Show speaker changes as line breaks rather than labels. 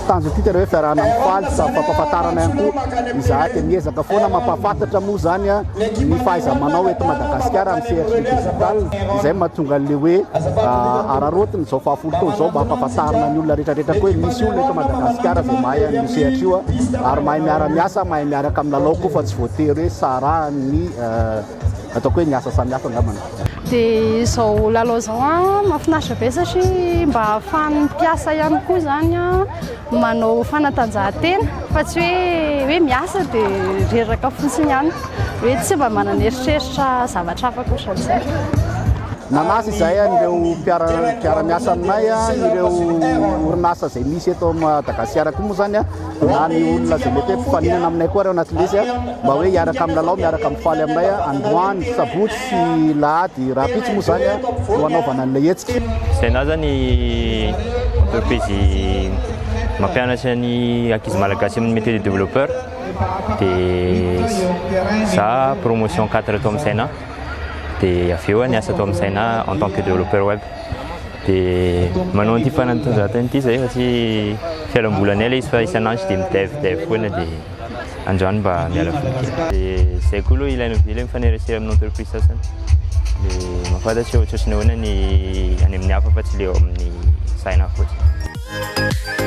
tanjona hoe fiarahana mifaly sa fampahafantarana ihany koa izahay dia miezaka foana mampahafantatra moa zany a ny fahaiza-manao eto Madagasikara amin'ny sehatra digitaly izay mahatonga an'le hoe ararotiny izao fahafolo taona izao mba hampahafantarana ny olona rehetrarehetra koa hoe misy olona eto Madagasikara izay mahay an'io sehatra io ary mahay miara-miasa mahay miaraka amin'ny lalao koa fa tsy voatery hoe sarahany ataoko hoe miasa samihafa angambana.
Dia izao lalao izao mahafinaritra be satria mba ahafahan'ny mpiasa ihany koa zany manao fanatanjahantena fa tsy hoe miasa dia reraka fotsiny ihany hoe tsy mba manana eritreritra zavatra hafa koatran'izay.
Nanasa izahay ireo mpiara-miasa aminay ireo orinasa izay misy eto Madagasikara koa moa zany na ny olona izay mety hoe mpifaninana aminay koa reo anatin'izy mba hoe hiaraka amin'ny lalao miaraka mifaly aminay androany sabotsy sy lahady rapitsy moa zany no anaovana an'ilay hetsika.
Saina zany entreprise mampianatra ny ankizy malagasy amin'ny métier de développeur dia za promotion 4 tao amin'ny Saina dia avy eo niasa tao amin'ny Saina en tant que développeur web dia manao an'ity fanatanjahantena ity zay satria fialambolanay ilay izy fa isan'andro dia midevy foana dia androany mba miala voly kely. Dia izay koa aloha ilaina mifanerasera amin'ny entreprise sasany dia mahafantatra ohatrotrany ahoana ny any amin'ny hafa fa tsy ilay ao amin'ny Saina fotsiny.